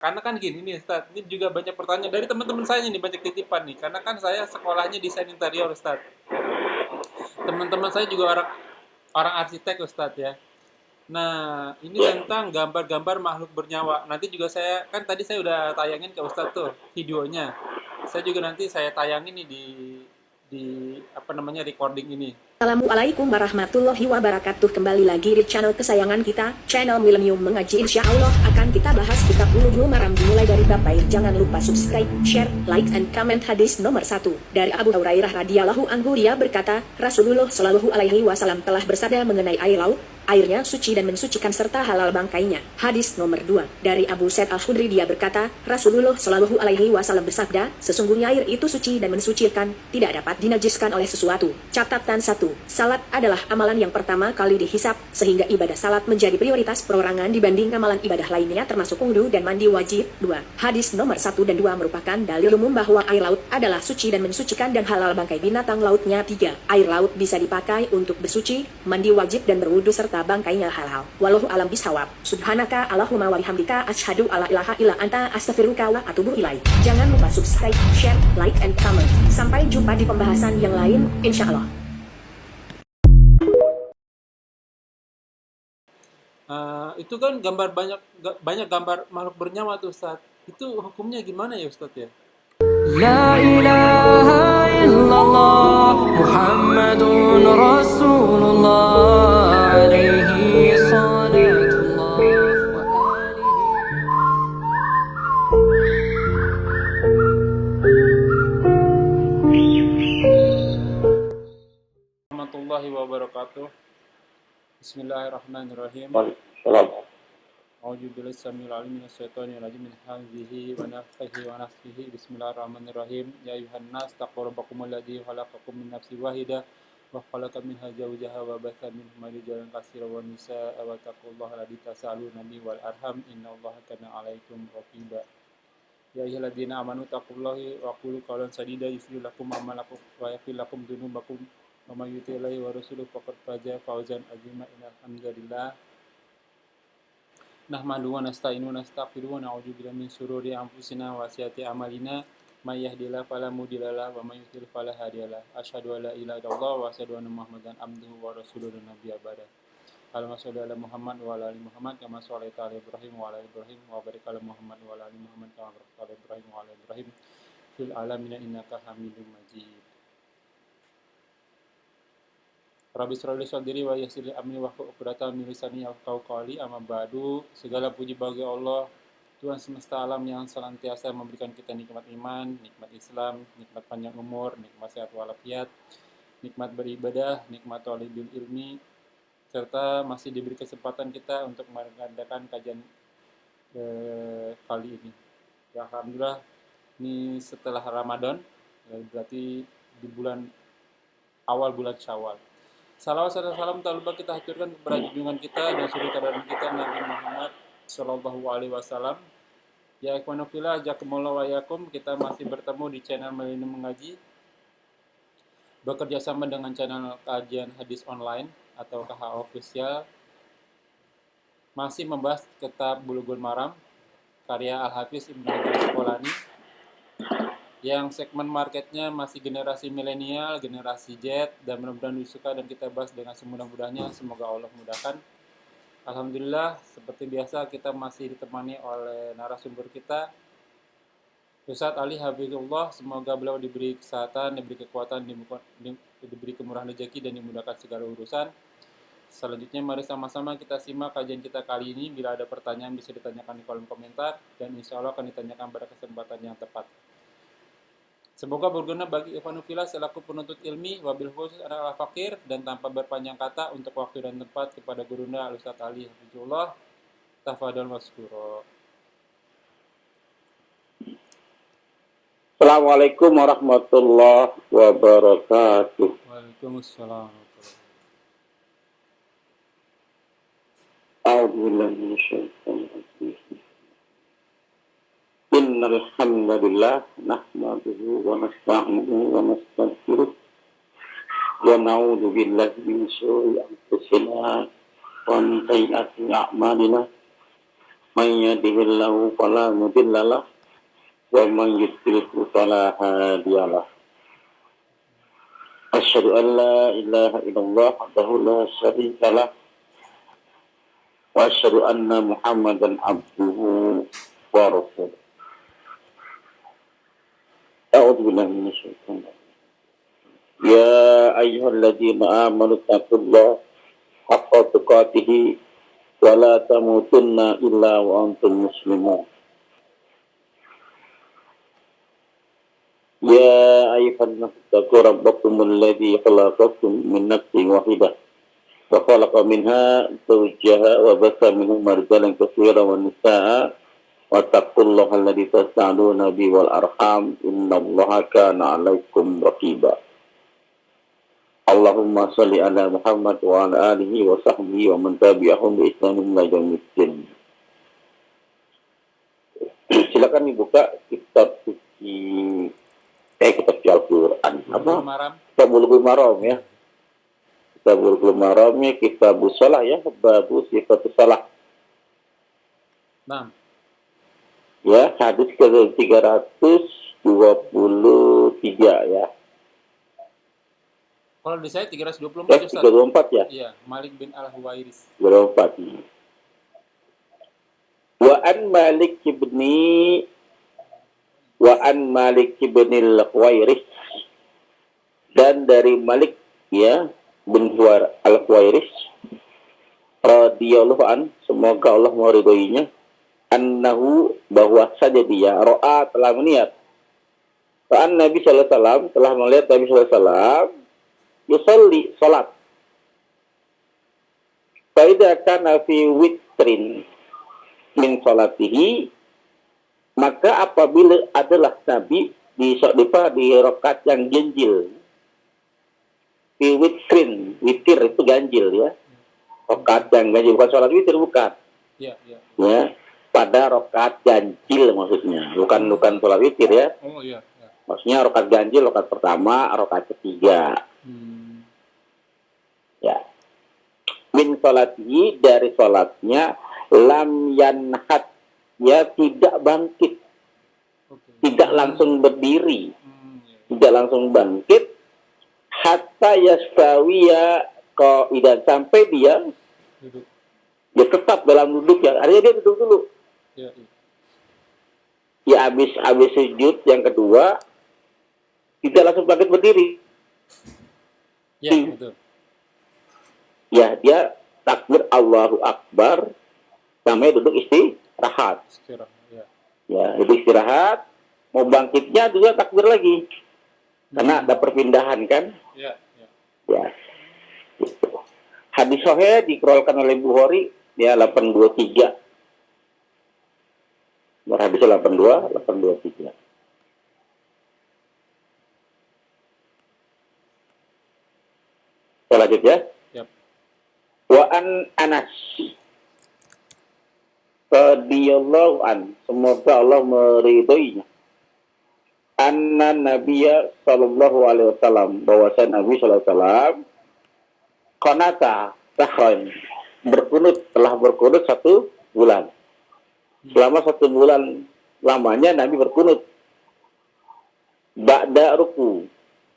Karena kan gini nih Ustaz, ini juga banyak pertanyaan dari teman-teman saya nih, banyak titipan nih. Karena kan saya sekolahnya desain interior Ustaz. Teman-teman saya juga orang orang arsitek Ustaz ya. Nah, ini Ya, tentang gambar-gambar makhluk bernyawa. Nanti juga saya, kan tadi saya udah tayangin ke Ustadz tuh videonya. Saya juga nanti saya tayangin nih di apa namanya recording ini. Assalamualaikum warahmatullahi wabarakatuh. Kembali lagi di channel kesayangan kita, channel Millennium Mengaji. Insya Allah akan kita bahas kitab Bulughul Maram dimulai dari bab baik. Jangan lupa subscribe, share, like, and comment. Hadis nomor 1 dari Abu Hurairah radhiyallahu anhu, dia berkata, Rasulullah shallallahu alaihi wasallam telah bersabda mengenai air laut, airnya suci dan mensucikan serta halal bangkainya. Hadis nomor 2 dari Abu Sa'id Al-Khudri, dia berkata, Rasulullah shallallahu alaihi wasallam bersabda, sesungguhnya air itu suci dan mensucikan, tidak dapat dinajiskan oleh sesuatu. Catatan 1. Salat adalah amalan yang pertama kali dihisap, sehingga ibadah salat menjadi prioritas perorangan dibanding amalan ibadah lainnya termasuk wudu dan mandi wajib. 2. Hadis nomor 1 dan 2 merupakan dalil umum bahwa air laut adalah suci dan mensucikan dan halal bangkai binatang lautnya. 3. Air laut bisa dipakai untuk bersuci, mandi wajib dan berwudu serta bangkainya halal. Wallahu alam bishawab. Subhanaka Allahumma wa bihamdika asyhadu alla ilaha illa anta astaghfiruka wa atubu ilaik. Jangan lupa subscribe, share, like, and comment. Sampai jumpa di pembahasan yang lain, insya Allah. Itu kan gambar banyak gambar makhluk bernyawa tuh Ustaz. Itu hukumnya gimana ya Ustaz ya? La ilaha illallah Muhammadun Rasulullah alaihi salatullah wa Warahmatullahi wabarakatuh. Bismillahirrahmanirrahim. salam. A'udzu billahi samil alim minas syaitonir rajim min hamzihi wa nafthihi wa nafthihi. Bismillahirrahmanirrahim. Ya ayuhan nas taqu rabbakumul ladzi khalaqakum min nafsin wahidah wa khalaqa minha zawjaha wa batha minhuma rijalan katsiran wa nisaa'a wa taqullaha alladzi tasaaluna bihi wal arham innallaha kana 'alaikum raqiba. Ya ayyuhalladzina amanu taqullaha wa qulu qawlan sadida yuslih lakum a'malakum wa yaghfir lakum dzunubakum wa may yuti'illaha wa rasulahu faqad faza fawzan 'azima. Innal hamdalillah nahmaduhu wa nasta'inuhu wa nastaghfiruhu wa na'udzu billahi min shururi anfusina wa sayyiati a'malina may yahdihillahu fala mudilla lahu wa may yudlil fala hadiyalah. Asyhadu an la ilaha illallah wa asyhadu anna Muhammadan abduhu wa rasuluhu nabiyya ba'da. Allahumma shalli ala Muhammad wa ala ali Muhammad kama shallaita ala Ibrahim wa ala ali Ibrahim wa barik ala Muhammad wa ala ali Muhammad kama barakta ala Ibrahim wa ala ali Ibrahim fil alamin innaka Hamidum Majid. Rabbi shrah li sadri wa yassir li amri wahlul 'uqdatam min lisani yafqahu qawli. Amma ba'du. Segala puji bagi Allah, Tuhan semesta alam yang senantiasa memberikan kita nikmat iman, nikmat Islam, nikmat panjang umur, nikmat sehat walafiat, nikmat beribadah, nikmat thalibul ilmi, serta masih diberi kesempatan kita untuk mengadakan kajian kali ini. Ya, alhamdulillah ini setelah Ramadan, berarti di awal bulan Syawal. Salawat serta salam tak lupa kita haturkan kepada junjungan kita dan suri teladan kita Nabi Muhammad Shallallahu Alaihi Wasallam. Ya ikhwanu fillah, jazakumullah wa yakum. Kita masih bertemu di channel Millennium Mengaji, bekerja sama dengan channel kajian hadis online atau KH Official. Masih membahas kitab Bulughul Maram karya Al-Hafiz Ibnu Hajar Asqalani, yang segmen marketnya masih generasi milenial, generasi Z, dan mudah-mudahan disuka dan kita bahas dengan semudah-mudahnya. Semoga Allah mudahkan. Alhamdulillah, seperti biasa kita masih ditemani oleh narasumber kita, Ustadz Ali Habibullah. Semoga beliau diberi kesehatan, diberi kekuatan, diberi kemurahan rezeki dan dimudahkan segala urusan. Selanjutnya mari sama-sama kita simak kajian kita kali ini. Bila ada pertanyaan bisa ditanyakan di kolom komentar dan insya Allah akan ditanyakan pada kesempatan yang tepat. Semoga berguna bagi ikhwanul fillah selaku penuntut ilmi, wabil khusus anak al-fakir, dan tanpa berpanjang kata untuk waktu dan tempat kepada gurunda Al-Ustadz Ali Habibullah. Tafadhol maskuro. Assalamualaikum warahmatullahi wabarakatuh. Waalaikumsalam. A'udzubillahi minasyaitonir rajim. Innal hamdalillah nahmaduhu wa nasta'inuhu wa nastaghfiruh wa na'udzu billahi min shururi anfusina wa min sayyiati a'malina من يهده الله فلا مضل له ومن يضلل فلا هادي له أشهد أن لا إله إلا الله وحده لا شريك له وأشهد أن محمدا عبده ورسوله أعوذ بالله من الشيطان الرجيم يا أيها الذين آمنوا اتقوا الله حق تقاته ولا تموتن إلا وأنتم مسلمون يا أيها الناس اتقوا ربكم الذي خلقكم من نفس واحدة وخلق منها زوجها وبث منهما رجالا كثيرا ونساء واتقوا الله الذي تسألون به والأرحام إن الله كان عليكم رقيبا اللهم صل على محمد وعلى آله وصحبه ومن تبعهم بإحسان إلى يوم الدين. Silakan dibuka kitab suci kitab Al-Quran apa? Kitab Bulughul Maram ya. Kitab Bulughul Maram ya, kitab shalah ya, bab sifatus shalah. Nah. Ya, hadis ke 323 ya. Kalau di saya 324 Ustaz. 324 ya? Iya, Malik bin Al-Huwairis. 324. Wa an Malik ibn Al-Huwairis, dan dari Malik ya bin Al-Huwairis radhiyallahu an, semoga Allah meridhoinya, annahu, bahwa saja dia ro'a, telah melihat, Ra'an Nabi sallallahu alaihi wasallam, telah melihat Nabi sallallahu alaihi wasallam yusalli, salat. Fa idza kana fi witrin min salatihi, maka apabila adalah Nabi di rakaat yang ganjil. Fi witrin, witir itu ganjil ya. Rakaat yang ganjil, bukan salat witir, bukan. Iya, iya. Ya, pada rakaat ganjil maksudnya, bukan salat witir ya. Oh iya, iya. Maksudnya rakaat ganjil, rakaat pertama, rakaat ketiga. Ya. Min salatihi, dari salatnya, lam yanhat, ya tidak bangkit. Tidak langsung berdiri. Tidak langsung bangkit. Hatta yastawiya qaidan, sampai dia Duduk. dia tetap dalam duduk ya. Artinya dia duduk dulu. Iya, iya. Ya habis sujud yang kedua, tidak langsung bangkit berdiri. Iya, betul. Ya, dia takbir Allahu Akbar sampai duduk istirahat. Istirahat, ya. Ya, duduk istirahat, mau bangkitnya juga takbir lagi. Karena ada perpindahan kan? Iya, iya. Ya. Gitu. Hadis sahih dikeluarkan oleh Bukhari ya 823. Hadisnya 823. Lanjut ya. Yap. Wa an Anas radhiyallahu an, semoga Allah meridhoinya, anna Nabiyya sallallahu alaihi wasallam, bahwasanya Nabi sallallahu alaihi wasallam qanata tahran, telah berkunut 1 bulan. Selama 1 bulan lamanya Nabi berkunut. Ba'da ruku,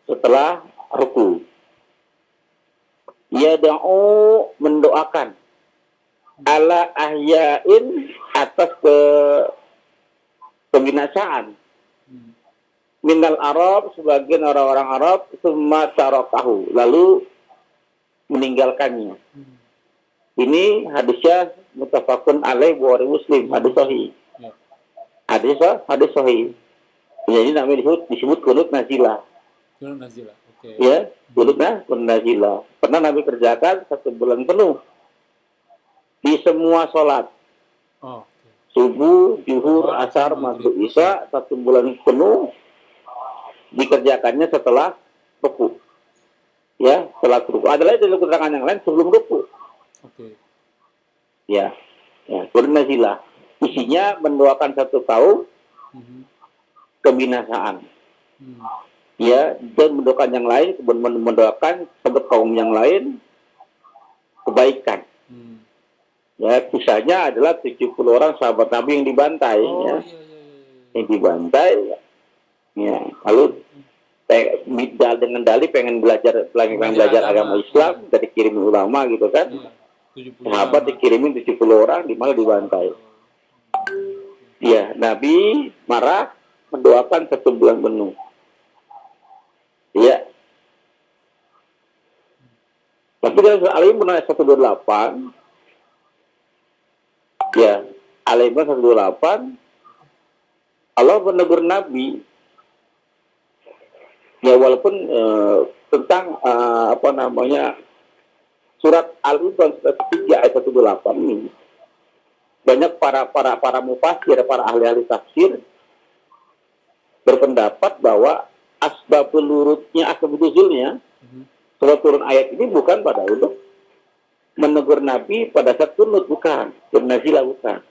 setelah ruku. Yada'u, mendoakan, ala ahya'in, atas kebinasaan, minal Arab, sebagian orang-orang Arab, summa tarakahu, lalu meninggalkannya. Ini hadisnya muttafaqun alaih, Bukhari Muslim, hadis sahih. Hadis sahih. Jadi namanya disebut kunut nazilah. Kunut nazilah. Oke. Ya, kunut nazilah. Pernah Nabi kerjakan 1 bulan penuh di semua sholat. Oh, Subuh, zuhur, asar, maghrib, isya, 1 bulan penuh dikerjakannya setelah ruku. Ya, setelah ruku. Ada lagi dari keterangan yang lain sebelum ruku. Oke. Ya, kunut nazilah. Isinya mendoakan 1 kaum kebinasaan. Ya, dan mendoakan yang lain, mendoakan sebut kaum yang lain kebaikan. Ya, kisahnya adalah 70 orang sahabat Nabi yang dibantai, Oh ya. iya iya iya. Yang dibantai, ya. Lalu dengan dalih pengen belajar agama Islam, dari kirim ulama gitu kan. Iya. 70 Sahabat ulama. dikirimin 70 orang, di malah dibantai. Ya, Nabi marah, mendoakan 1 bulan penuh. Ya. Tapi dalam surah Al-Imran ayat 128, ya, Al-Imran 128, Allah menegur Nabi, ya walaupun tentang surat Al-Imran surat 3 ayat 128 ini, banyak para mufasir, para ahli-ahli tafsir berpendapat bahwa asbabul nuzulnya, sebab turun ayat ini bukan pada untuk menegur Nabi pada saat kunut, bukan, bernazilah, bukan.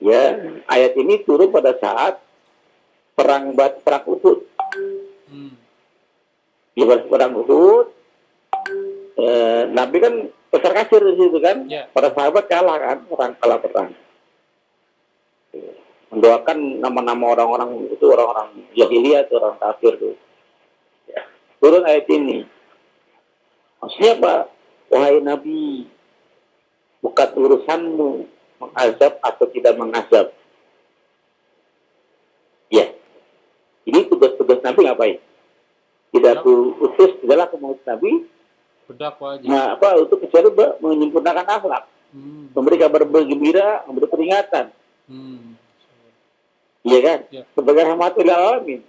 Ya, ayat ini turun pada saat perang Uhud. Di perang Uhud, Nabi kan besar kasir di situ kan, para sahabat kalah kan, kalah perang. Mendoakan nama-nama orang-orang itu, orang-orang jahiliyah, orang kafir tuh. Ya. Turun ayat ini. Maksudnya apa? Wahai Nabi, bukan urusanmu mengazab atau tidak mengazab. Ya. Ini tugas-tugas Nabi ngapain? Tidak utus adalah kemauan Nabi. Berdakwah aja. Nah, untuk kecuali menyempurnakan akhlak. Memberi kabar bergembira, memberi peringatan. Iya kan? Ya. Sebagai rahmatul lil alamin.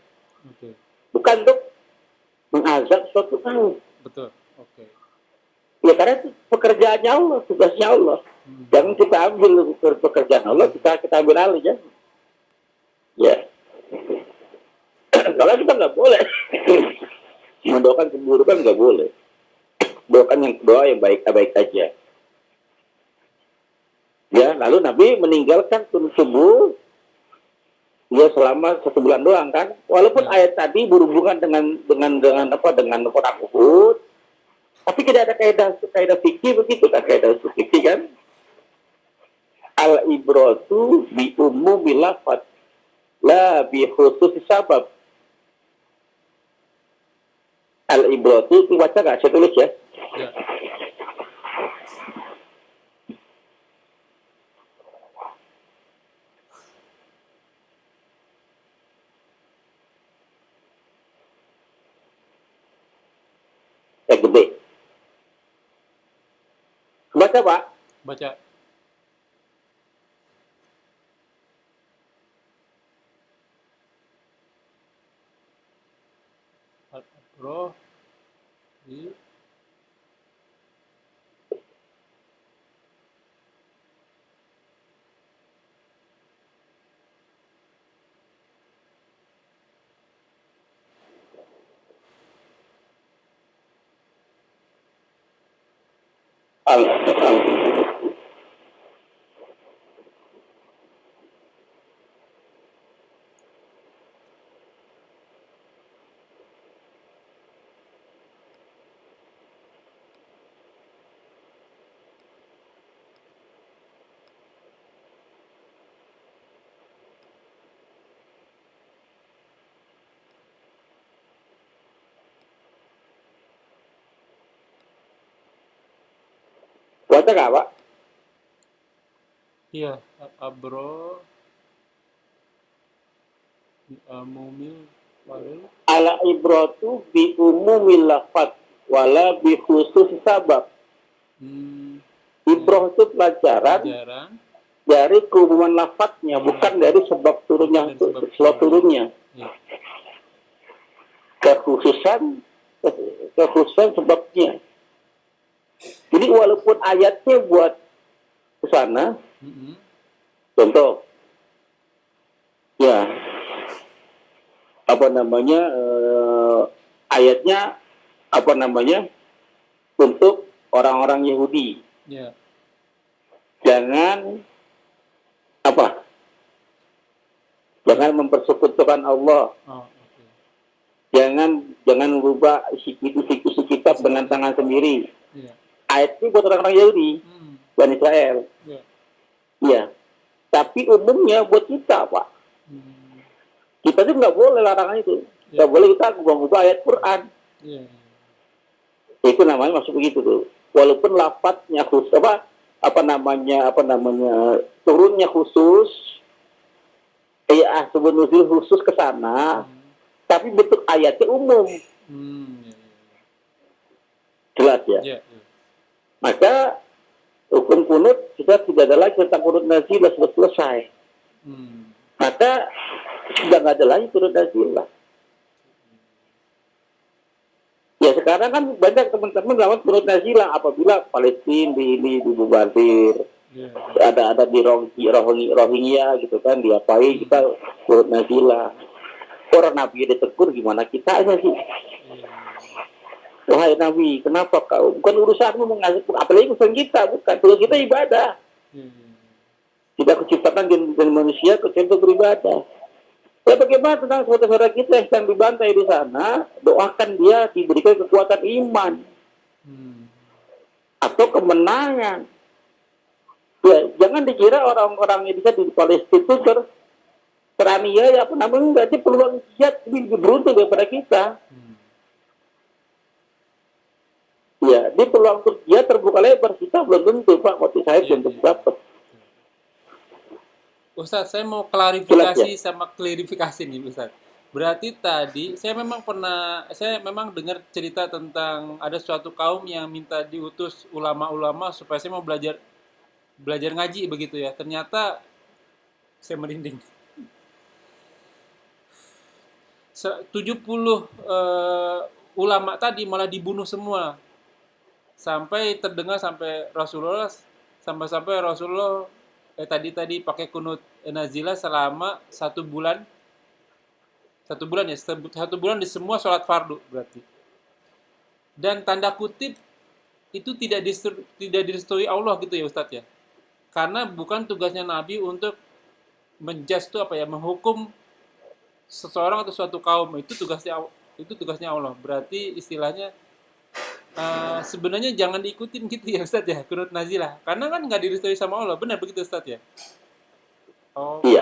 Oke. Bukan untuk mengazab suatu kaum. Betul. Oke. Ya karena itu pekerjaannya Allah, tugasnya Allah. Jangan kita ambil pekerjaan Allah, kita ambil alih ya. Ya. Kalau kita nggak boleh mendoakan keburukan, nggak boleh. Doa yang baik aja. Ya, lalu Nabi meninggalkan subuh ya selama 1 bulan doang kan. Walaupun ayat tadi berhubungan dengan perang Uhud, tapi tidak ada kaidah fikih begitu kan, kaidah fikih kan. Al-ibratu bi umumil lafaz la bi khususis sabab. Al-ibratu itu baca nggak? Saya tulis ya. Ya. Gede. Baca Pak. Baca. Bro. Di Baca nggak Pak? iya, abro mumil walil. Al-ibratu bi umumil lafaz wala bi khusus sabab. Ibrah itu pelajaran dari keumuman lafaznya, bukan dari sebab turunnya. Ya. Kekhususan sebabnya. Jadi walaupun ayatnya buat ke sana, contoh, ya, ayatnya untuk orang-orang Yahudi. Ya. Jangan mempersekutukan Allah. Oh, oke. Jangan merubah isi kitab dengan tangan sendiri. Iya. Ayat ini buat orang-orang Yahudi. Bani Israel. Ya. Iya. Tapi umumnya buat kita, Pak. Kita tuh nggak boleh larangan itu. Nggak boleh kita ubah-ubah ayat Quran. Iya. Itu namanya masuk begitu tuh. Walaupun lafadznya khusus apa namanya turunnya khusus, sebenarnya khusus ke sana, tapi bentuk ayatnya umum. Iya. Jelas ya. Iya. Iya. Maka hukum kunut kita tidak ada lagi tentang kunut nazilah, sudah selesai. Maka sudah nggak ada lagi kunut nazilah. Ya sekarang kan banyak teman-teman melawan kunut nazilah apabila Palestina dibubardir. Iya. Ada di Rohingya gitu kan, diapain kita kunut nazilah. Orang Nabi ditegur, gimana kita aja sih? Wahai Nabi, kenapa kau? Bukan urusanmu mengasih, apalagi urusan kita, bukan. Tugas kita ibadah. Tidak keciptakan dan manusia kecuali untuk beribadah. Ya bagaimana tentang saudara-saudara kita yang sedang dibantai di sana, doakan dia diberikan kekuatan iman atau kemenangan. Ya jangan dikira orang-orang yang bisa di Palestina itu teraniaya, apa namanya, berarti peluang jihad lebih beruntung daripada kita. Ya, di peluang untuk jihad terbuka lebar, kita belum tentu, Pak. Motif saya belum dapat. Ustadz, saya mau klarifikasi sama klarifikasi nih, Ustadz. Berarti tadi saya memang dengar cerita tentang ada suatu kaum yang minta diutus ulama-ulama supaya saya mau belajar ngaji begitu ya. Ternyata saya merinding. 70 ulama tadi malah dibunuh semua. Sampai terdengar sampai Rasulullah tadi pakai kunut nazilah selama 1 bulan. 1 bulan ya, 1 bulan di semua sholat fardu berarti. Dan tanda kutip itu tidak direstui Allah gitu ya Ustadz ya. Karena bukan tugasnya Nabi untuk menghukum seseorang atau suatu kaum, itu tugasnya Allah. Berarti istilahnya sebenarnya jangan diikutin gitu ya Ustadz ya, kunut nazilah. Karena kan nggak direstui sama Allah. Benar begitu Ustadz ya? Oh. Iya.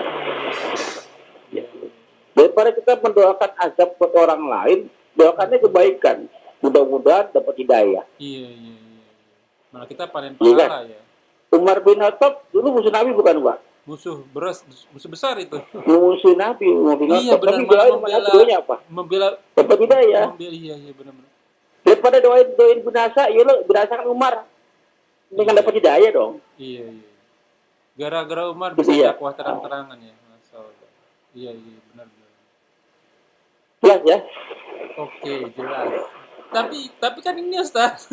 Daripada kita mendoakan azab buat orang lain, doakannya kebaikan. Mudah-mudahan dapat hidayah. Iya. Malah kita panen pahala ya. Umar bin Khattab dulu musuh Nabi bukan, Pak? Musuh besar itu. Musuh Nabi, Umar bin Khattab. Iya benar, tapi doanya apa? Membela dapat hidayah. Iya benar. Daripada doain binasa, ya lo binasakan Umar. Dengan dapat hidayah dong. Iya. Gara-gara Umar bisa dakwah terang-terangan ya. Masyaallah. Iya benar. Jelas ya? Oke, jelas. Tapi kan ini Ustaz.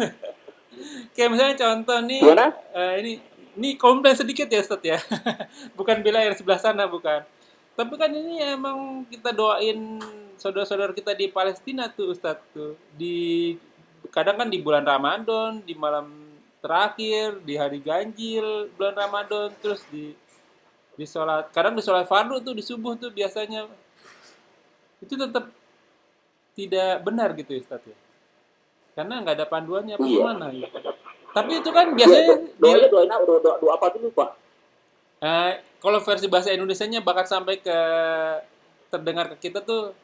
Kayak misalnya contoh nih, ini komplain sedikit ya Ustaz ya. Bukan bela yang sebelah sana, bukan. Tapi kan ini emang kita doain saudara-saudara kita di Palestina tuh Ustaz tuh. Kadang kan di bulan Ramadan, di malam terakhir, di hari ganjil bulan Ramadan, terus di sholat, kadang di sholat fardu tuh di subuh tuh biasanya. Itu tetap tidak benar gitu ya Ustaz ya. Karena nggak ada panduannya apa gimana ya. Tapi itu kan biasanya doa apa dulu, Pak? Kalau versi bahasa Indonesianya bahkan sampai ke terdengar ke kita tuh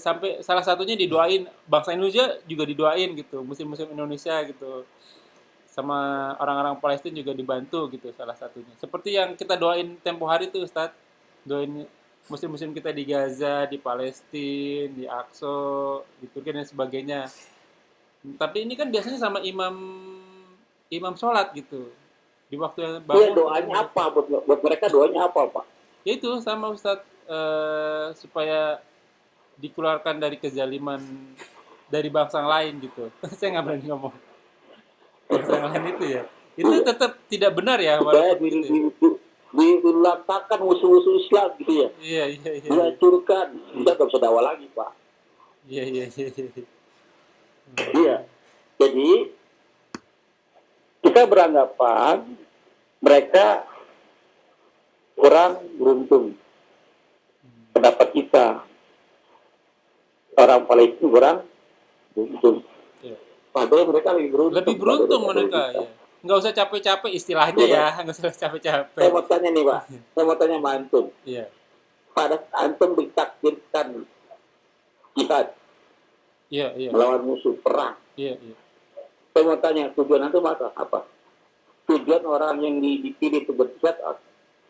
sampai salah satunya didoain, bangsa Indonesia juga didoain gitu, muslim-muslim Indonesia gitu. Sama orang-orang Palestina juga dibantu gitu salah satunya. Seperti yang kita doain tempo hari tuh Ustaz. Doain muslim-muslim kita di Gaza, di Palestina, di Aqsa, di Turki dan sebagainya. Tapi ini kan biasanya sama imam sholat gitu. Di waktu yang bangun. Iya, doanya apa? Buat mereka doanya apa, Pak? Ya itu sama Ustaz, supaya dikeluarkan dari kezaliman dari bangsa lain gitu. Saya nggak berani ngomong. Bangsa lain itu ya. Itu tetap tidak benar ya. Supaya dilatakan musuh-musuh Islam gitu ya. Iya. Dihancurkan. Kita nggak bisa dakwah lagi, Pak. Iya. Iya. Jadi kita beranggapan mereka kurang beruntung. Pendapat kita orang Palestina kurang beruntung. Iya. Padahal mereka lebih beruntung. Lebih beruntung mereka ya. nggak usah capek-capek istilahnya ya, nggak usah Saya capek-capek. mau tanya nih Pak, saya mau tanya sama Antum. Iya, Pada saat Antum ditakdirkan jihad, iya, iya, melawan musuh, perang. iya, iya. Saya mau tanya, tujuan Antum apa? Tujuan orang yang dipilih itu berjihad apa?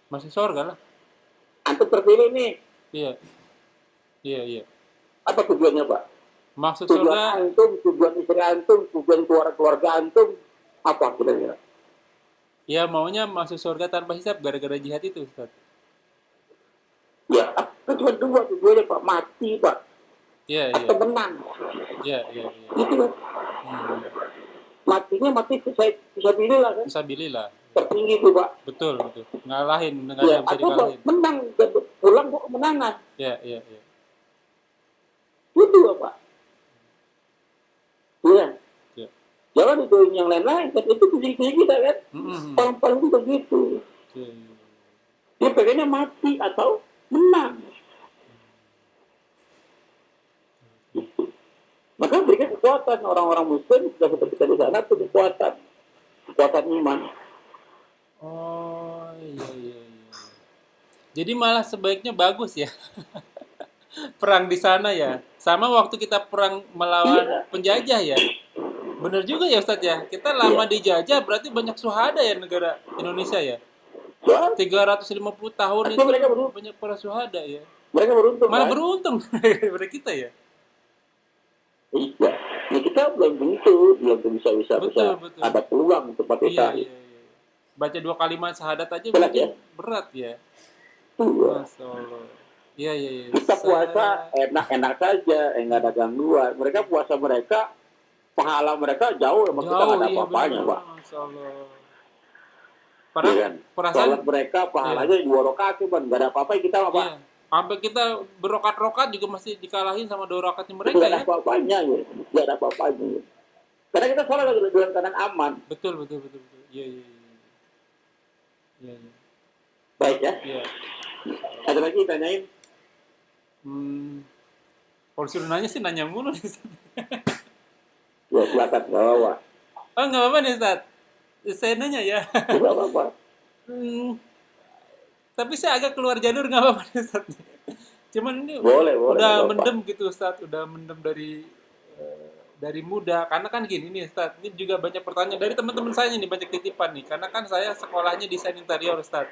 Masih surga lah. Antum terpilih nih, Iya, iya, iya. apa tujuannya Pak? Maksud Tujuan surga, Antum, tujuan istri Antum, tujuan keluarga Antum, apa kira-kira? ya maunya masuk surga tanpa hisab gara-gara jihad itu, Ustaz. Ya, kan cuma dua tujuannya Pak, mati Pak, Iya, iya, atau menang. iya, iya, iya. Itu kan, Hmm. matinya mati bisa pilih lah kan, Fisabilillah. tertinggi itu Pak. Betul, betul. Ngalahin, nggak ada Ya, yang bisa atau Pak, dikalahin. menang, pulang kok kemenangan. Iya, iya, iya. Itu Pak. Iya. Iya. Jangan itu yang lain-lain, kan itu tujuan kita kan. Mm-mm. Paling-paling itu begitu. Iya, Dia pengennya mati atau menang. Maka berikan kekuatan orang-orang muslim sudah seperti kita di sana itu kekuatan iman. oh, iya, iya, iya. Jadi malah sebaiknya bagus ya. Perang di sana ya. Sama waktu kita perang melawan penjajah ya. Bener juga ya Ustadz ya. Kita lama dijajah berarti banyak syuhada ya negara Indonesia ya. Soal 350 tahun Tapi itu mereka beruntung. banyak para syuhada ya. mereka beruntung. Malah kan? beruntung daripada kita ya. Iya. Ya kita belum tentu bisa Betul, betul. ada peluang untuk pakai Iya, syahid. iya, iya. Baca 2 kalimat syahadat aja Berat mungkin ya? berat ya. Iya. Masya Allah. Iya, iya, iya. Kita puasa enak-enak saja, nggak ada gangguan. Mereka puasa mereka, pahala mereka jauh sama kita nggak ada iya, apa-apanya, bener. Pak. Masya Allah. Iya Padahal kan? perasaan Sholat mereka pahalanya 2 rakaat, Pak. Nggak ada apa-apa kita, Pak. iya. Sampai kita berokat-rokat juga masih dikalahin sama 2 rakatnya mereka Nggak ada ya. apa-apanya, ya. Nggak ada apa-apanya. Ya. Karena kita sholat dalam keadaan aman. Betul, betul, betul, betul. Iya, iya, iya. Iya, iya. Baik ya. Iya. Ada lagi tanyain. Kalau suruh nanya sih nanya mulu nih, Ustaz. Ya silakan, nggak apa-apa. Oh, nggak apa-apa nih, Ustaz. Saya nanya ya. Nggak apa-apa. Tapi saya agak keluar jalur nggak apa-apa nih, Ustaz. Cuman ini Boleh, udah nggak apa-apa. mendem gitu, Ustaz. Udah mendem dari muda. Karena kan gini nih, Ustaz. Ini juga banyak pertanyaan dari teman-teman saya nih, banyak titipan nih. Karena kan saya sekolahnya desain interior, Ustaz.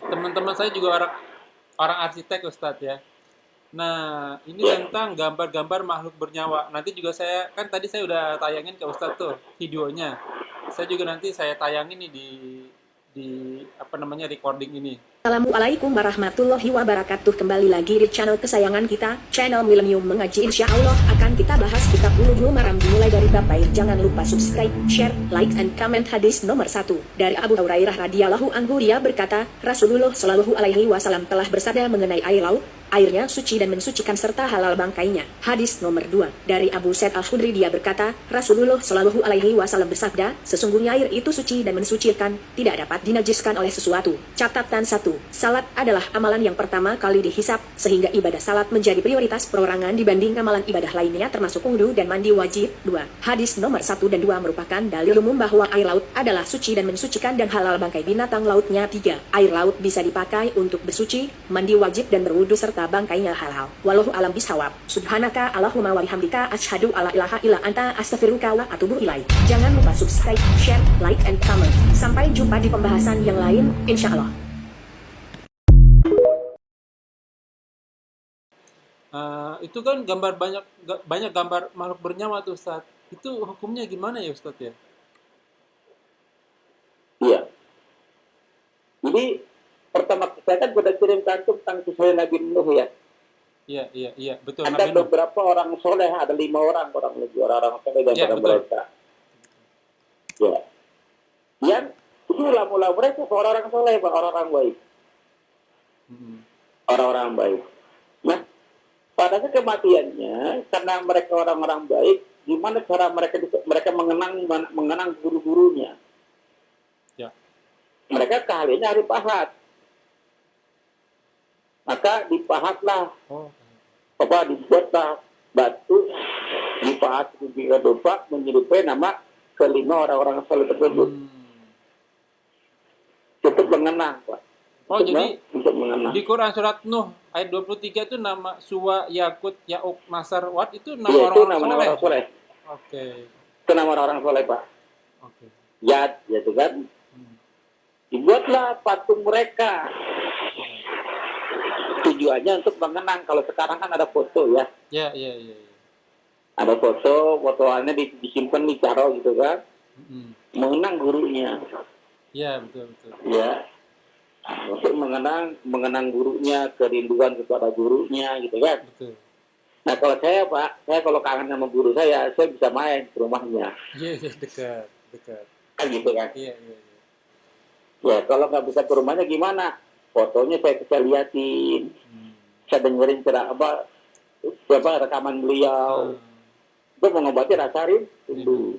Teman-teman saya juga orang arsitek, Ustaz ya. Nah, ini tentang gambar-gambar makhluk bernyawa. Nanti juga saya, kan tadi saya udah tayangin ke Ustadz tuh videonya. Saya juga nanti saya tayangin nih di apa namanya recording ini. Assalamualaikum warahmatullahi wabarakatuh. Kembali lagi di channel kesayangan kita, channel Millennium Mengaji. Insya Allah akan kita bahas kitab Bulughul Maram dimulai dari bab baik. Jangan lupa subscribe, share, like, and comment. Hadis nomor 1 dari Abu Hurairah radhiyallahu anhu, dia berkata, Rasulullah shallallahu alaihi wasallam telah bersabda mengenai air laut, airnya suci dan mensucikan serta halal bangkainya. Hadis nomor 2 dari Abu Sa'id Al-Khudri, dia berkata, Rasulullah shallallahu alaihi wasallam bersabda, sesungguhnya air itu suci dan mensucikan, tidak dapat dinajiskan oleh sesuatu. Catatan 1. Salat adalah amalan yang pertama kali dihisap, sehingga ibadah salat menjadi prioritas perorangan dibanding amalan ibadah lainnya termasuk wudu dan mandi wajib. 2. Hadis nomor 1 dan 2 merupakan dalil umum bahwa air laut adalah suci dan mensucikan dan halal bangkai binatang lautnya. 3. Air laut bisa dipakai untuk bersuci, mandi wajib dan berwudu serta bangkainya halal. Wallahu alam bisawab. Subhanaka Allahumma wa bihamdika asyhadu alla ilaha illa anta astaghfiruka wa atubu ilaik. Jangan lupa subscribe, share, like, and comment. Sampai jumpa di pembahasan yang lain, insya Allah. Itu kan gambar banyak gambar makhluk bernyawa tuh, Ustaz. Itu hukumnya gimana ya, Ustaz ya? Iya. Jadi pertama saya kan sudah kirim kantum tentang kisah Nabi Nuh ya. Iya, iya, iya, betul. Ada Nabi Nuh. beberapa orang soleh, ada 5 orang lebih orang soleh dan Ya, pada betul. mereka. Ya. Yang itu mula-mula mereka orang-orang soleh, Pak, orang-orang baik. Orang-orang baik. Nah, pada kematiannya, karena mereka orang-orang baik, gimana cara mereka mengenang guru-gurunya? Ya. Mereka keahliannya hari pahat. Maka dipahatlah, Oh. dibuatlah batu, dipahat sedemikian rupa menyerupai nama kelima orang-orang soleh tersebut untuk mengenang, Pak. Oh, jadi Untuk mengenang. di Quran surat Nuh ayat 23 itu nama Suwa, Yakut, Yauk, Nasar, Wat itu nama Iya, itu orang-orang nama soleh. orang soleh. Oke. Itu nama orang soleh, Pak. Oke. Yad, gitu kan. Dibuatlah patung mereka. Tujuannya untuk mengenang. Kalau sekarang kan ada foto ya. Iya. Ada fotoannya disimpan, ditaruh gitu kan. Mengenang gurunya. Iya, betul. Ya. Untuk mengenang gurunya, kerinduan kepada gurunya gitu kan. Betul. Nah kalau saya Pak, saya kalau kangen sama guru saya bisa main ke rumahnya. Iya, dekat. Kan gitu kan. Iya. Ya kalau nggak bisa ke rumahnya gimana? Fotonya saya liatin. Saya dengerin rekaman beliau. Itu mengobati rasa rindu.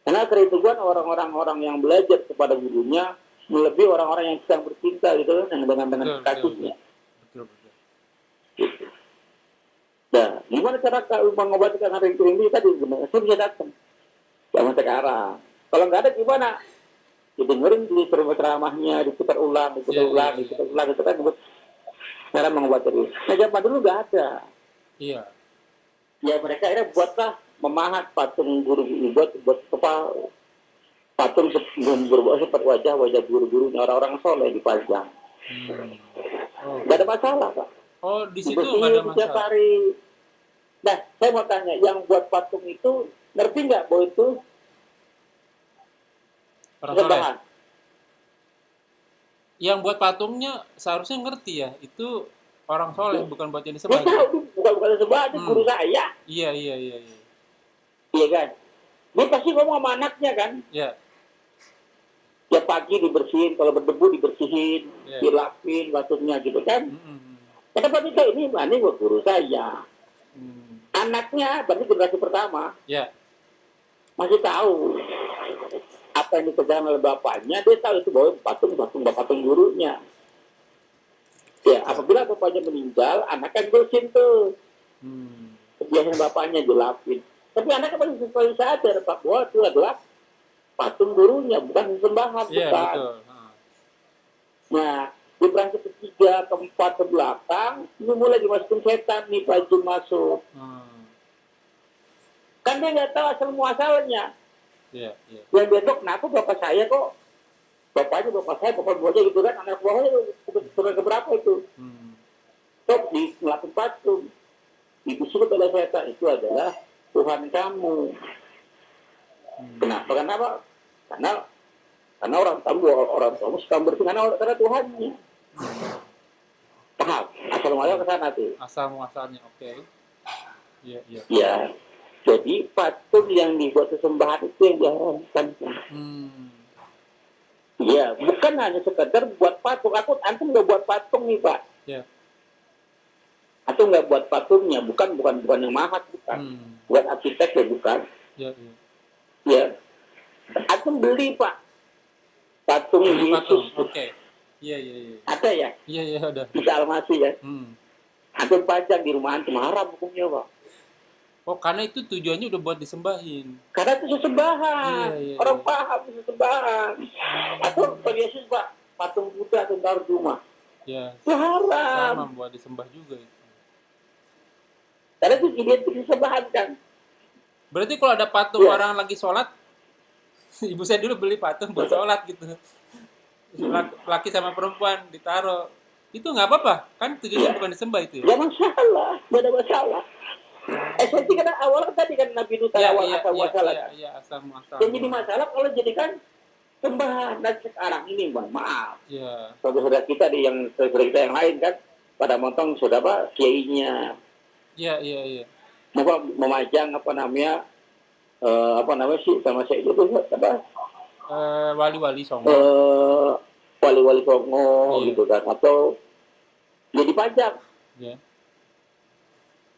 Karena kerinduan orang-orang yang belajar kepada gurunya melebihi orang-orang yang sedang bercinta gitu kan, yang dengan kasusnya. Betul. Gitu. Nah, gimana cara mengobati rasa rindu tadi? Saya bisa datang. Zaman sekarang. Kalau nggak ada gimana? Didengerin di ceramahnya, diputar ulang, gitu kan. Cara mengobati rindu. Nah, zaman dulu nggak ada. Iya. Ya mereka akhirnya buatlah memahat patung guru, buat patung berbuat seperti wajah guru-gurunya orang-orang soleh dipajang. Nggak ada masalah, Pak. Oh, di situ Dibersihin nggak ada setiap masalah. hari. Nah, saya mau tanya, yang buat patung itu ngerti nggak bahwa itu Orang soleh. sembahan? Yang buat patungnya seharusnya ngerti ya, itu orang soleh, bukan buat yang Dia disembah. tahu itu bukan sembahan, itu guru saya. Iya. Iya kan? Dia pasti ngomong sama anaknya kan? Iya. Ya pagi dibersihin, kalau berdebu dibersihin, Iya. dilapin batunya gitu kan? Kenapa tidak ini buat guru saya? Anaknya, berarti generasi pertama, Iya. masih tahu apa yang dikerjakan oleh bapaknya, dia tahu itu bahwa patung gurunya. Ya, apabila bapaknya meninggal, anaknya bersin tuh. Kebiasaan bapaknya dilapin. Tapi anaknya pasti sadar, Pak, bahwa itu adalah patung gurunya, bukan sembahan. Iya, Bukan. betul. Nah, di berangkat ketiga, keempat, ke belakang, ini mulai dimasukin setan nih, Pak Jun masuk. Kan dia nggak tahu asal muasalnya. Iya. Yang besok, kenapa bapak saya kok? Bapak saya, bapak buahnya gitu kan, anak buahnya turun keberapa itu? Top di melakukan patung. Disuruh oleh setan, itu adalah Tuhan kamu. Kenapa? Karena orang tamu suka berarti karena Tuhannya. Paham? Asal muasal ke sana tuh. Asal muasalnya, oke. Iya. Ya. Jadi patung yang dibuat sesembahan itu yang diharamkan. Ya, bukan hanya sekedar buat patung. Antum nggak buat patung nih, Pak. Iya. Antum nggak buat patungnya, bukan yang mahat, bukan. Buat arsitek ya bukan. Iya. Ya. Antum beli, Pak. Patung Beli patung, Yesus. oke. Iya. Ada ya? Iya, ada. Bisa almasi ya. Antum pajang di rumah antum, haram hukumnya, Pak. Oh, karena itu tujuannya udah buat disembahin. Karena itu sesembahan. Iya. Orang paham itu sesembahan. Atau Pak Yesus, Pak, patung Buddha atau taruh di rumah. Ya. Itu haram. Sama buat disembah juga itu. Karena itu identik sesembahan kan. Berarti kalau ada patung orang lagi sholat, ibu saya dulu beli patung buat sholat gitu. Laki sama perempuan ditaruh. Itu nggak apa-apa, kan tujuannya bukan disembah itu. Gak masalah, gak ada masalah. Saya karena awalnya tadi kan Nabi Nuh awal asal muasalah. Iya, asal muasal. Yang jadi masalah kalau jadikan sembahan. Dan sekarang ini, Bang, maaf. Iya. Saudara kita yang lain kan pada montong sudah Pak kiainya. Iya. Memajang apa namanya sih sama saya itu apa? Wali-wali songo. Wali-wali songo gitu kan, atau jadi pajak. Iya.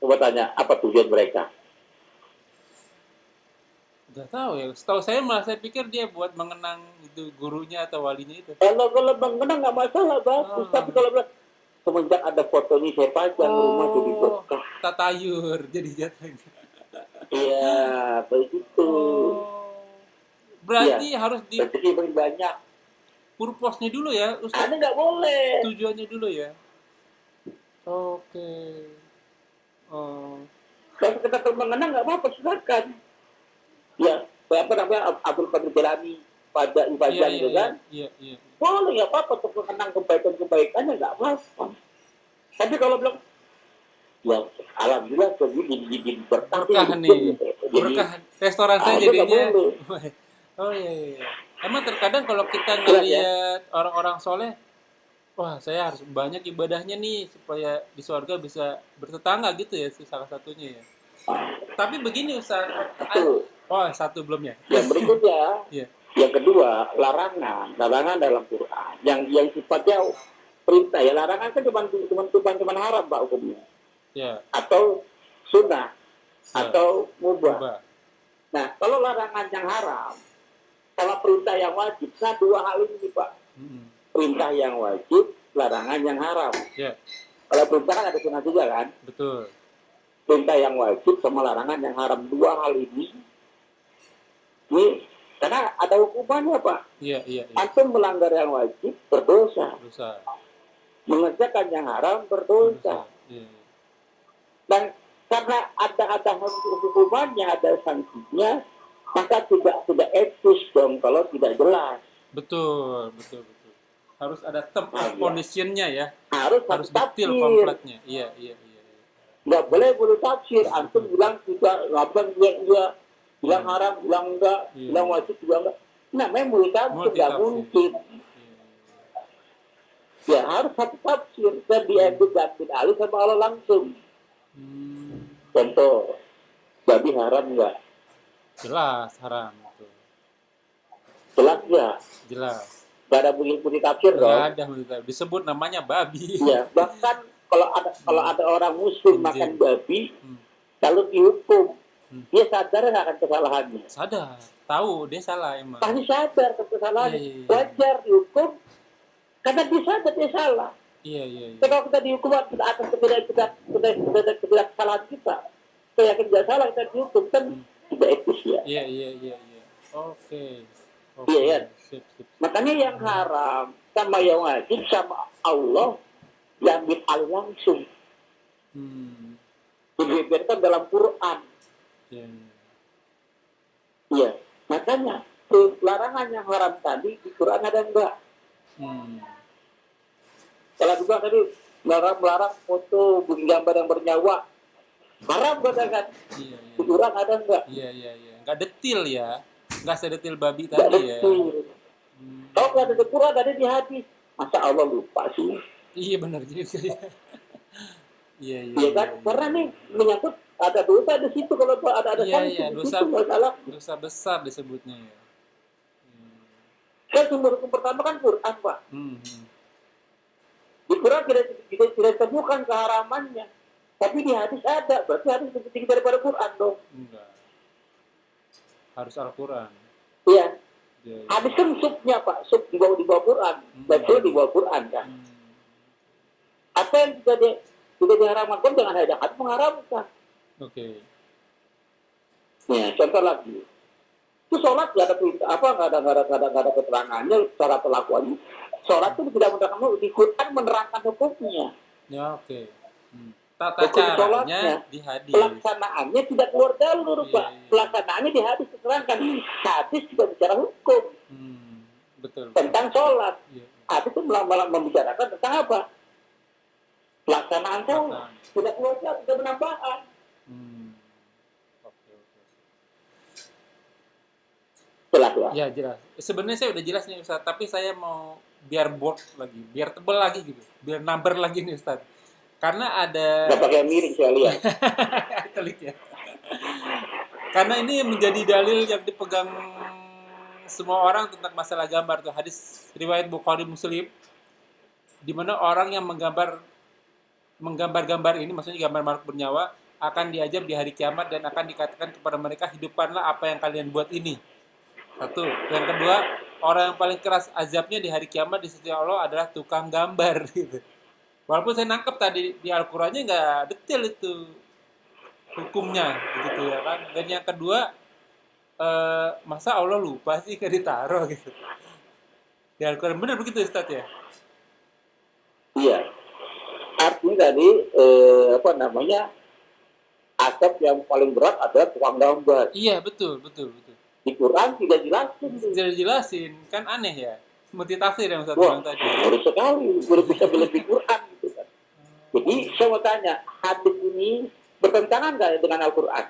Coba tanya apa tujuan mereka? Gak tahu ya. Setahu saya malah saya pikir dia buat mengenang itu gurunya atau walinya itu. Kalau mengenang nggak masalah, bagus. Tapi kalau bilang semenjak ada foto ini saya pajang rumah jadi berkah. Tatayur jadi jatuh. Iya, begitu. Berarti harus di rezeki makin banyak. purpose-nya dulu ya, Ustaz. Anda nggak boleh. Tujuannya dulu ya. Oke. Oh, Kalau kita mengenang nggak apa-apa, silakan. Ya, apa namanya Abdul Qadir Jilani pada iya, ibadah iya, gitu iya, kan. iya, iya. Boleh, nggak apa-apa untuk mengenang kebaikan-kebaikannya, nggak apa-apa. Tapi kalau bilang, ya alhamdulillah jadi berkah Berkah nih. Berkah restoran saya Anda nggak jadinya. boleh. Oh iya, iya. Emang terkadang kalau kita Jelas ya? ngelihat orang-orang soleh, wah saya harus banyak ibadahnya nih supaya di surga bisa bertetangga gitu ya, itu salah satunya ya. Tapi begini Ustaz, Itu. oh satu belum ya? Yang berikutnya, Iya, yang kedua, larangan dalam Quran. Yang sifatnya perintah, ya larangan kan cuma haram Pak hukumnya. iya, Atau sunnah, Ya. atau mubah. coba. Nah, kalau larangan yang haram, kalau perintah yang wajib, nah dua hal ini Pak. Mm-mm. Perintah yang wajib, larangan yang haram. Ya, Kalau perintah kan ada sunnah juga kan? betul. Perintah yang wajib sama larangan yang haram. Dua hal ini karena ada hukumannya Pak. Iya, iya, iya. Antum melanggar yang wajib, berdosa. Dosa. Mengerjakan yang haram, berdosa. Iya, iya. Dan karena ada hukumannya, ada sanksinya, maka tidak etis dong kalau tidak jelas. Betul, betul, betul. Harus ada term of Iya. condition-nya ya. Harus Harus tafsir. detail kompletnya. Iya, iya, iya. Iya. Nggak boleh tafsir. Antum bilang tidak, ngabang dia bilang haram, bilang enggak, Iya. bilang wajib, bilang enggak. Namanya multitafsir, nggak Multitafsir. mungkin. Iya. Ya harus satu tafsir dan diambil alih sama Allah langsung. Hmm, Contoh, babi haram enggak? jelas haram itu. Jelas ya. Jelas. Gak ada bunyi tafsir dong. Nggak ada betul. Disebut namanya babi. Ya, bahkan kalau ada orang muslim Anjing. makan babi, Hmm. lalu dihukum, Hmm. dia sadar nggak akan kesalahannya? Sadar, tahu dia salah emang. Pasti sadar akan kesalahannya. Iya, iya, iya. Wajar dihukum karena dia sadar dia salah. Iya, iya, iya. Tapi kalau kita dihukum tidak akan ketidaksalahan kita. Saya yakin tidak salah kita dihukum kan tidak etis ya. Iya, iya, iya, iya. Oke. Oke. Iya, iya. Sip, sip. Makanya yang haram sama yang wajib sama Allah diambil alih langsung. Hmm. Dibeberkan dalam Quran. Iya, iya. Iya, makanya larangan yang haram tadi di Quran ada enggak? Hmm. Kalau juga tadi melarang foto bikin gambar yang bernyawa, haram katakan. Iya, Di iya. Quran ada enggak? Iya, iya, iya. Nggak detil ya. Nggak sedetil babi Enggak tadi ya. betul. Hmm. Kalau nggak ada di Quran ada di hadis. Masa Allah lupa sih? Iya benar juga ya. Iya, iya. Iya kan? iya. Karena nih menyangkut ada dosa di situ kalau ada Iya, sanksi iya, di dosa. situ masalah. Dosa besar disebutnya ya. Hmm. Kan sumber hukum pertama kan Quran Pak. Hmm. Hmm. Di Quran tidak temukan keharamannya. Tapi di hadis ada. Berarti hadis lebih tinggi daripada Quran dong. Enggak. Harus Al-Quran. Iya. Iya, iya. Hadis kan subnya Pak. Sub di bawah Quran. Betul di bawah Quran kan. Hmm. Apa yang tidak diharamkan jangan ada hadis mengharamkan. Oke. Ya, contoh lagi. Itu sholat nggak ada perintah apa nggak ada keterangannya cara pelakuannya. Sholat itu tidak menerangkan di Quran menerangkan hukumnya. Ya, oke. Hmm. Tata Hukum caranya sholatnya, di hadis. Pelaksanaannya tidak keluar jalur Iya, Pak. iya. Pelaksanaannya di hadis diterangkan. Hadis juga bicara hukum Hmm. Betul. tentang sholat. Iya. Hadis itu malah membicarakan tentang apa? Pelaksanaan sholat. Tidak keluar jalur, tidak penambahan. Hmm. Oke, oke. Jelas ya. Ya jelas. Sebenarnya saya udah jelas nih Ustaz, tapi saya mau biar bold lagi, biar tebel lagi gitu, biar number lagi nih Ustaz. Karena ada Nggak pakai miring saya lihat. telik ya. Karena ini menjadi dalil yang dipegang semua orang tentang masalah gambar tuh, hadis riwayat Bukhari Muslim, di mana orang yang menggambar-gambar ini, maksudnya gambar makhluk bernyawa, akan diajar di hari kiamat dan akan dikatakan kepada mereka, hidupkanlah apa yang kalian buat ini. Satu. Yang kedua, orang yang paling keras azabnya di hari kiamat di sisi Allah adalah tukang gambar gitu. Walaupun saya nangkep tadi di Al-Qur'annya nggak detail itu hukumnya gitu ya kan. Dan yang kedua, masa Allah lupa sih kayak ditaruh gitu. Di Al-Quran benar begitu Ustaz ya? Iya. Artinya tadi apa namanya, azab yang paling berat adalah tukang gambar. Iya betul betul betul. Di Quran tidak jelasin. Tidak jelasin kan aneh ya. Multitafsir yang Ustaz Wah, bilang tadi. baru sekali baru bisa lebih Quran gitu kan. Jadi saya mau tanya, hadis ini bertentangan nggak dengan Al-Quran?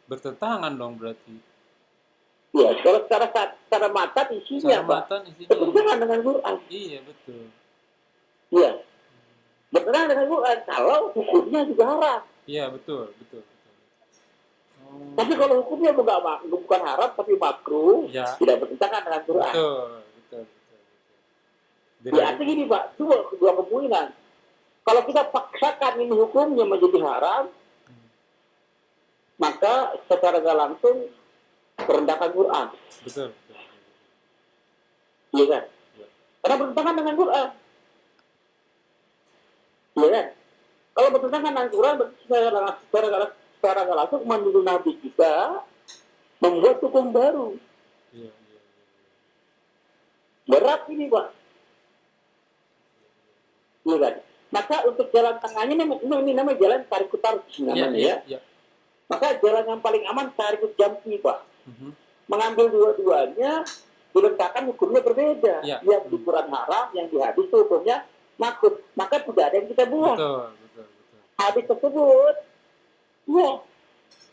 Bertentangan dong berarti. Ya, kalau secara mata isinya Cara Pak, matan isinya. bertentangan dengan Quran. Iya betul. Iya, bertentangan dengan Quran. Kalau hukumnya juga haram. Iya betul betul betul. Oh, Tapi kalau hukumnya bukan haram tapi makruh, ya tidak bertentangan dengan Quran. betul betul betul. betul. Ya, artinya gini Pak, dua kemungkinan. Kalau kita paksakan ini hukumnya menjadi haram, maka secara nggak langsung merendahkan Quran. Betul betul. Iya kan? Ya. Karena bertentangan dengan Quran. Iya kan? Kalau bertentangan dengan Quran, berarti secara nggak langsung menuduh Nabi kita membuat hukum baru. Iya iya. Berat ini Pak. Iya kan? Maka untuk jalan tengahnya ini namanya jalan tarik tarik Iya namanya iya. ya. Iya. Maka jalan yang paling aman tarik jampi Pak. Mhm. Mengambil dua-duanya, diletakkan hukumnya berbeda. Ya. Yang di Quran haram, yang di hadis itu hukumnya makruh. Maka tidak ada yang kita buang. Betul betul betul. Hadis tersebut, ya,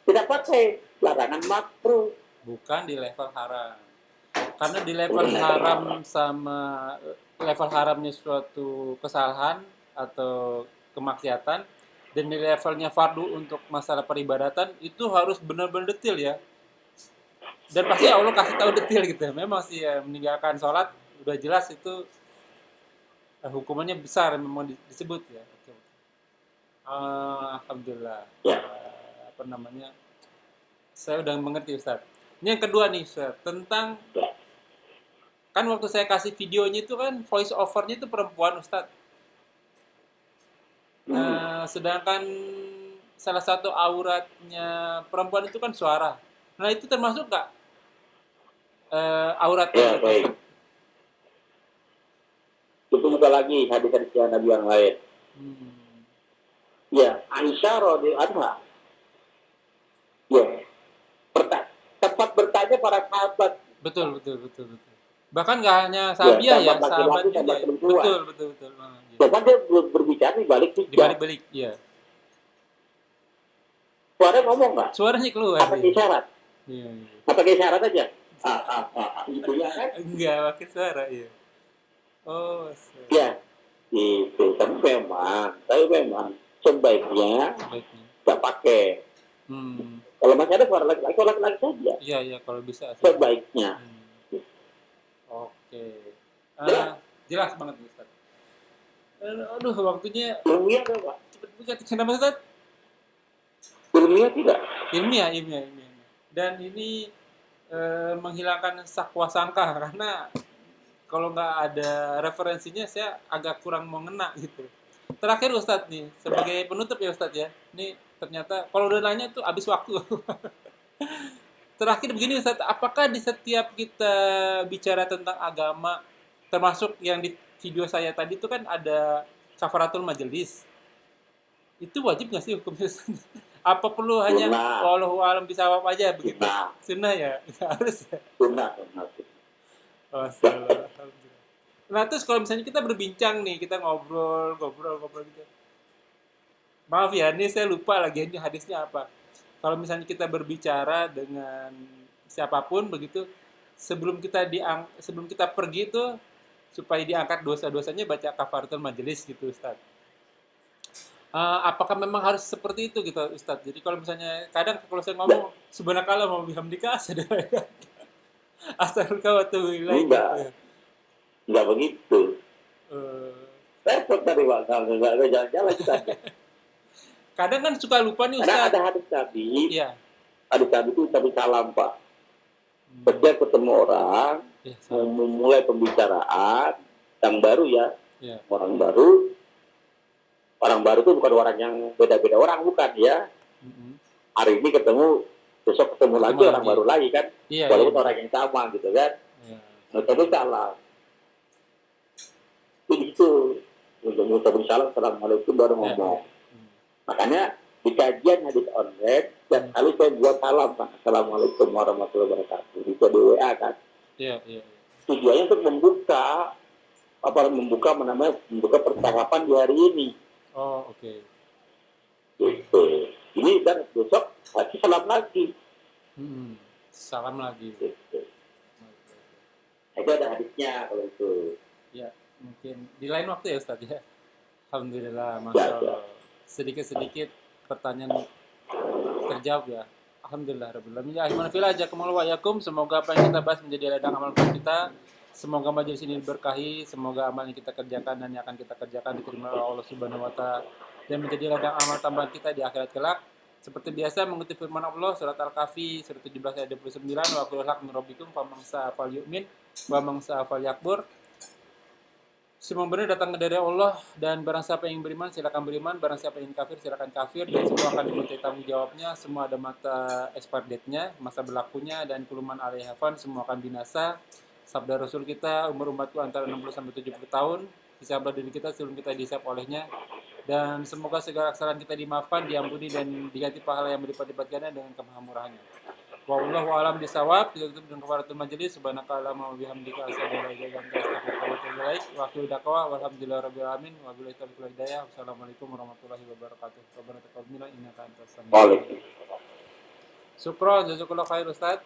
tidak pakai larangan makruh. Bukan di level haram. Karena di level haram sama level haramnya suatu kesalahan atau kemaksiatan dan di levelnya fardu untuk masalah peribadatan itu harus benar-benar detail ya. Dan pasti Allah kasih tahu detail gitu. Memang sih ya, meninggalkan sholat udah jelas itu hukumannya besar memang disebut ya. Oke. Alhamdulillah. Ya. Apa namanya? Saya udah mengerti Ustaz. Ini yang kedua nih Ustaz, tentang kan waktu saya kasih videonya itu kan voice overnya itu perempuan Ustaz. Sedangkan salah satu auratnya perempuan itu kan suara. Nah itu termasuk nggak auratnya? Ya, baik. Itu buka lagi hadis-hadis yang Nabi yang lain. Ya, Aisyah radhiyallahu anha. Ya, tempat bertanya para sahabat. Betul betul betul betul. Bahkan nggak hanya sahabiah ya, sahabat sahabat laki-laki, juga. sahabat Ya. perempuan. Betul betul betul. Ya. Bahkan dia berbicara di balik Di hijab. balik-balik, iya. Suara ngomong nggak? Suaranya keluar. Apa Iya. isyarat? Iya, iya. Apa isyarat aja? Gitu ya kan? Enggak pakai suara, iya. Oh, Ya, itu. Tapi memang sebaiknya baiknya. nggak pakai. Kalau masih ada suara laki-laki saja. Iya, iya kalau bisa. Sebaiknya. Oke. Jelas banget Ustaz. Aduh, waktunya Ilmiah ada Pak? cepet banget. Kenapa Ustaz? Ilmiah tidak? Ilmiah. Dan ini menghilangkan sakwa sangka karena kalau nggak ada referensinya saya agak kurang mau ngena gitu. Terakhir Ustadz nih, sebagai penutup ya Ustadz ya. Ini ternyata kalau udah nanya tuh habis waktu. Terakhir begini Ustadz, apakah di setiap kita bicara tentang agama, termasuk yang di video saya tadi itu kan ada kafaratul majelis. Itu wajib nggak sih hukumnya Ustadz? Apa perlu hanya wallahu alam bisawab aja begitu? Sunnah ya? Harus ya? Sunnah. Oh, alhamdulillah. Nah terus kalau misalnya kita berbincang nih, kita ngobrol gitu. Maaf ya, ini saya lupa lagi ini hadisnya apa. Kalau misalnya kita berbicara dengan siapapun begitu, sebelum kita pergi itu supaya diangkat dosa-dosanya baca kafaratul majelis gitu Ustaz. Apakah memang harus seperti itu gitu Ustaz? Jadi kalau misalnya kadang kalau saya ngomong subhanakallah mau bihamdika astagfirullah wa atubu ilaik. Enggak begitu. Repot dari Pak, enggak ada jalan-jalan kita. Kadang kan suka lupa nih Ustaz. Karena ada hadis Nabi. Iya. Hadis Nabi itu tapi salam Pak. Setiap ketemu orang, Ya, memulai pembicaraan yang baru ya. Ya. Orang baru itu bukan orang yang beda-beda orang, bukan ya. Hari ini ketemu besok ketemu lagi Ketemu orang lagi. baru lagi kan, Iya, walaupun iya. orang yang sama gitu kan. Iya. Nah, tapi salah. Itu untuk mengucapkan salam, assalamualaikum baru Iya. ngomong. Hmm. Makanya di kajian hadis online, setiap kali saya buat salam, Pak. Assalamualaikum warahmatullahi wabarakatuh. Bisa di WA kan. Iya, iya. Tujuannya untuk membuka percakapan di hari ini. Oh, oke. Gitu. Ini dan besok pasti salam lagi. Salam lagi. Gitu. Itu ada hadisnya kalau itu. Ya, mungkin di lain waktu ya Ustadz ya. Alhamdulillah, Masya Allah. Sedikit-sedikit pertanyaan terjawab ya. Alhamdulillah, Rabbil Alamin. Ya, ahimanafilah, jazakumullah wa yakum. Semoga apa yang kita bahas menjadi ladang amal buat kita. Semoga majelis ini diberkahi. Semoga amal yang kita kerjakan dan yang akan kita kerjakan diterima oleh Allah Subhanahu wa Ta'ala dan menjadi ladang amal tambahan kita di akhirat kelak. Seperti biasa mengutip firman Allah surat Al-Kahfi surat 17 ayat 29, wa qul haq min rabbikum faman sa'a falyu'min wa man sa'a falyakfur. Semua benar datang dari Allah, dan barang siapa yang beriman silakan beriman, barang siapa yang kafir silakan kafir, dan semua akan dimintai tanggung jawabnya. Semua ada masa expired date-nya, masa berlakunya, dan kuluman alaihafan, semua akan binasa. Sabda Rasul kita, umur umatku antara 60 sampai 70 tahun. Hisablah diri kita sebelum kita dihisab olehnya. Dan semoga segala kesalahan kita dimaafkan, diampuni, dan diganti pahala yang berlipat-lipatnya dengan kemahamurahannya. Wallahu a'lam bishawab. Kita tutup dengan kafaratul majelis. Subhanakallahumma wa bihamdika asyhadu an la ilaha illa anta astaghfiruka wa atubu ilaik. Wa akhiru da'wana walhamdulillahirabbil alamin. Wa billahi taufiq wal hidayah. Wassalamualaikum warahmatullahi wabarakatuh. Rabbana taqabbal minna innaka antas samiul alim. Syukran, jazakallahu khair Ustaz.